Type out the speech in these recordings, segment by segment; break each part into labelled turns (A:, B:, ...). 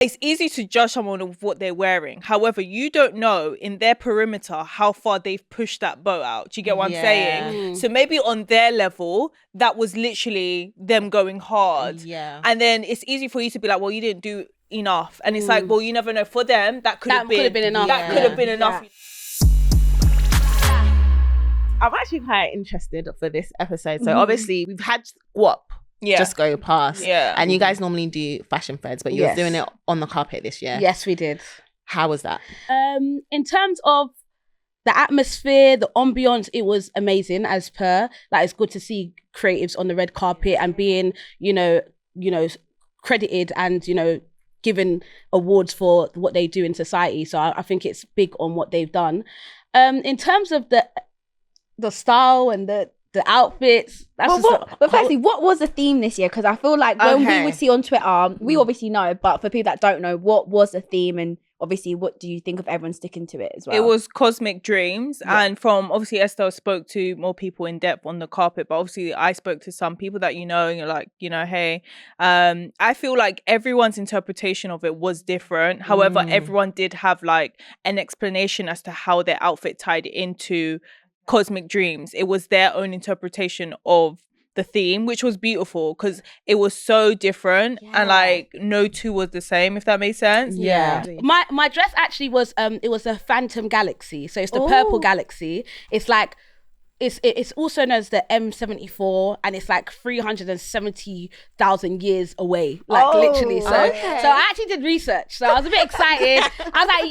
A: It's easy to judge someone of what they're wearing. However, you don't know in their perimeter how far they've pushed that boat out. Do you get what I'm saying? So maybe on their level, that was literally them going hard.
B: Yeah.
A: And then it's easy for you to be like, well, you didn't do enough. And it's like, well, you never know. For them, that could have been
C: enough.
A: That could have been enough.
B: I'm actually quite interested for this episode. So obviously we've had GUAP just go past.
A: Yeah.
B: And you guys normally do fashion feds, but you're doing it on the carpet this year.
C: Yes, we did.
B: How was that?
C: In terms of the atmosphere, the ambience, it was amazing as per. Like, it's good to see creatives on the red carpet and being, you know, credited and, given awards for what they do in society. So I think it's big on what they've done. In terms of the style and the outfits.
D: But firstly, what was the theme this year? Because I feel like when we would see on Twitter, we obviously know, but for people that don't know, what was the theme, and obviously what do you think of everyone sticking to it as well?
A: It was cosmic dreams. And from, obviously, Esther spoke to more people in depth on the carpet, but obviously I spoke to some people that and you're like, hey, I feel like everyone's interpretation of it was different. However, everyone did have like an explanation as to how their outfit tied into cosmic dreams. It was their own interpretation of the theme, which was beautiful because it was so different and like no two was the same, if that makes sense.
C: My dress actually was it was a phantom galaxy, so it's the purple galaxy. It's like it's also known as the M74, and it's like 370,000 years away, like literally. So I actually did research, so I was a bit excited. I was like,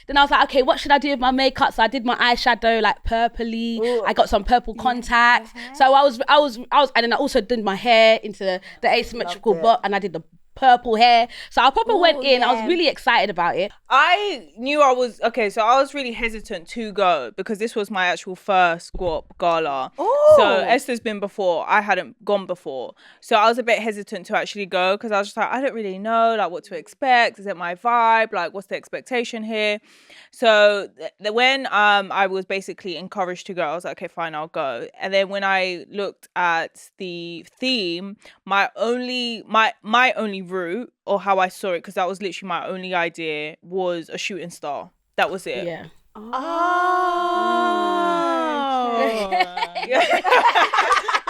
C: then I was like, okay, what should I do with my makeup? So I did my eyeshadow like purpley. I got some purple contacts. So I was, and then I also did my hair into the asymmetrical bob, and I did the purple hair. So I proper went in. I was really excited about it.
A: I knew so I was really hesitant to go because this was my actual first GUAP Gala. So Esther's been before. I hadn't gone before. So I was a bit hesitant to actually go because I was just like, I don't really know like what to expect. Is it my vibe? Like, what's the expectation here? So when I was basically encouraged to go, I was like, okay, fine, I'll go. And then when I looked at the theme, my only route, or how I saw it, because that was literally my only idea, was a shooting star. That was it.
C: Yeah.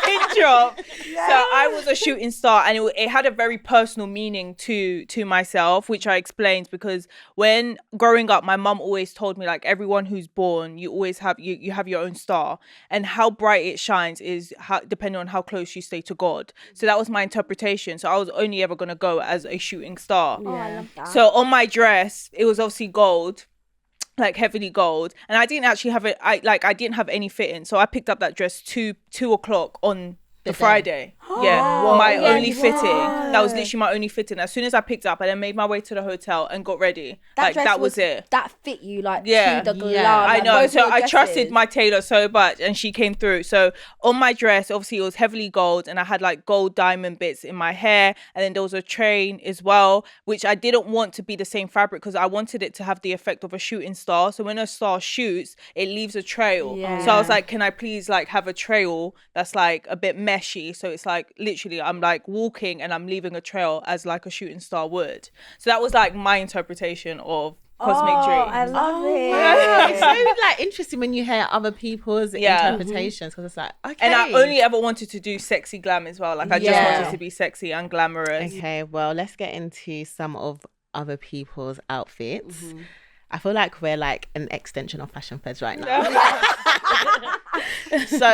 A: Pin drop. So I was a shooting star, and it had a very personal meaning to myself, which I explained because when growing up, my mum always told me like everyone who's born, you always have you have your own star, and how bright it shines is depending on how close you stay to God. So that was my interpretation. So I was only ever gonna go as a shooting star.
D: I love that.
A: So on my dress, it was obviously gold, like heavily gold, and I didn't actually have it. I didn't have any fitting, so I picked up that dress 2 o'clock on the Friday. Only fitting. That was literally my only fitting. As soon as I picked up, I then made my way to the hotel and got ready. That was it.
D: That fit you to the glove.
A: I know. So I trusted my tailor so much, and she came through. So on my dress, obviously it was heavily gold, and I had like gold diamond bits in my hair, and then there was a train as well, which I didn't want to be the same fabric because I wanted it to have the effect of a shooting star. So when a star shoots, it leaves a trail. So I was like, can I please like have a trail that's like a bit meshy? So it's like literally I'm like walking and I'm leaving a trail as like a shooting star would. So that was like my interpretation of cosmic dreams.
D: I love it.
B: Wow. It's so like interesting when you hear other people's interpretations, because it's like, okay.
A: And I only ever wanted to do sexy glam as well. Like I just wanted to be sexy and glamorous.
B: Okay, well, let's get into some of other people's outfits. I feel like we're like an extension of Fashion Feds right now. So,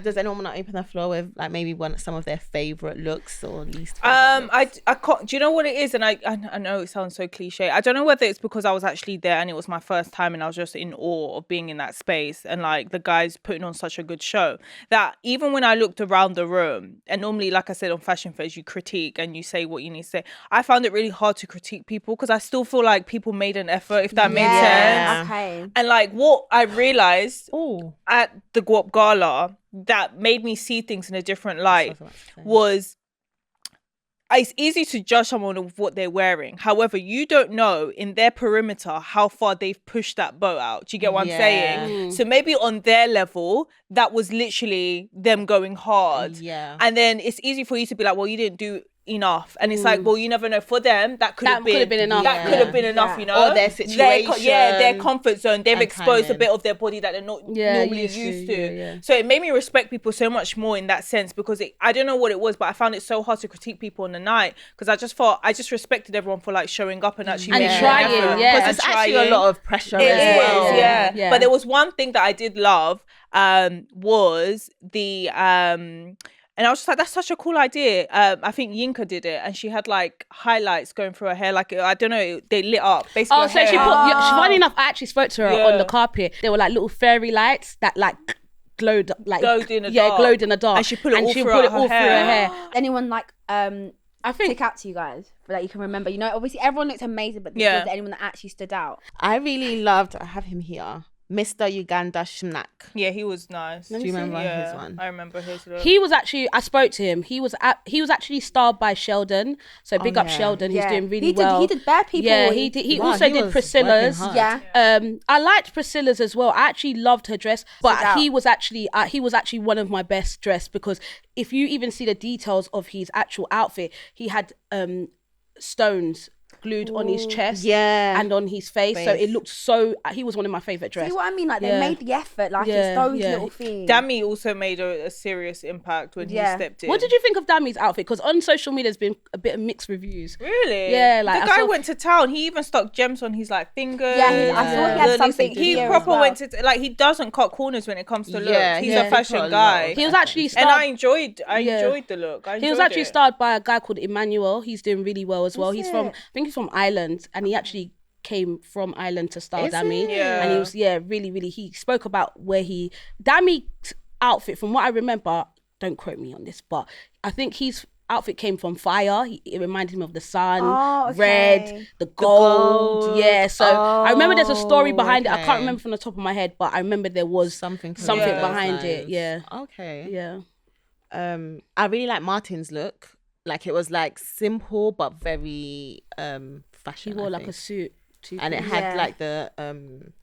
B: does anyone want to open the floor with like maybe some of their favorite looks or least favorite looks?
A: I can't. Do you know what it is? And I know it sounds so cliche. I don't know whether it's because I was actually there and it was my first time and I was just in awe of being in that space and like the guys putting on such a good show that even when I looked around the room, and normally, like I said, on Fashion Feds you critique and you say what you need to say, I found it really hard to critique people because I still feel like people made an effort, if that made sense.
D: Okay.
A: And like what I realized at the GUAP Gala that made me see things in a different light was it's easy to judge someone of what they're wearing. However, you don't know in their perimeter how far they've pushed that boat out. Do you get what I'm saying? So maybe on their level, that was literally them going hard. And then it's easy for you to be like, well, you didn't do enough. And it's like, well, you never know. For them, that could have been
C: enough.
A: That could have been enough, you know.
B: Or their situation.
A: Their comfort zone. They've
B: and
A: exposed a
B: timing.
A: bit of their body that they're not normally used to. So it made me respect people so much more in that sense, because I don't know what it was, but I found it so hard to critique people on the night, because I just respected everyone for like showing up and actually
C: trying.
A: Because
B: there's actually a lot of pressure
A: It
B: as well.
A: is, yeah. But there was one thing that I did love, was the and I was just like, that's such a cool idea. I think Yinka did it, and she had like highlights going through her hair, like I don't know, they lit up basically.
C: Oh, so she put. Funny enough, I actually spoke to her on the carpet. They were like little fairy lights that like glowed in the dark. Glowed in the dark.
A: And she put it all through her hair.
D: Anyone like
C: I think
D: stick out to you guys that you can remember? You know, obviously everyone looks amazing, but was there anyone that actually stood out?
B: I really loved. I have him here. Mr. Uganda Shnak.
A: Yeah, he was nice.
B: Do you remember his one?
A: I remember his look.
C: He was actually, I spoke to him. He was actually starred by Sheldon. So big up Sheldon. He's doing really well.
D: He did Bare People.
C: Yeah, he did. He also did Priscilla's.
D: Yeah.
C: I liked Priscilla's as well. I actually loved her dress, but he was actually one of my best dressed, because if you even see the details of his actual outfit, he had stones glued on his chest and on his face. So it looked he was one of my favourite dresses.
D: See what I mean? Like they made the effort, like it's those little things.
A: Dami also made a serious impact when he stepped in.
C: What did you think of Dami's outfit? Because on social media there's been a bit of mixed reviews.
A: Really?
C: Yeah, like
A: the guy went to town. He even stuck gems on his like fingers.
D: Yeah, I saw he had something.
A: He proper went to like, he doesn't cut corners when it comes to looks. He's a fashion guy.
C: He was actually
A: and I enjoyed the look.
C: He was actually starred by a guy called Emmanuel. He's doing really well as well. He's from, I think he's from Ireland, and he actually came from Ireland to star Dami.
A: Yeah.
C: And he was really, he spoke about Dami's outfit, from what I remember, don't quote me on this, but I think his outfit came from fire. It reminded me of the sun, red, the gold. Yeah, so I remember there's a story behind it. I can't remember from the top of my head, but I remember there was something behind it. Yeah.
B: Okay.
C: Yeah.
B: I really like Martin's look. Like it was like simple but very fashion.
C: He wore like a suit too.
B: And it had like the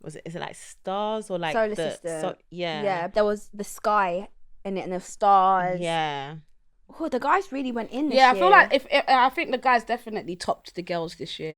B: is it like stars or like
D: Solar
B: the
D: system.
B: yeah.
D: There was the sky in it and the stars.
B: Yeah.
D: Oh, the guys really went in this
C: year.
D: I
C: feel like I think the guys definitely topped the girls this year.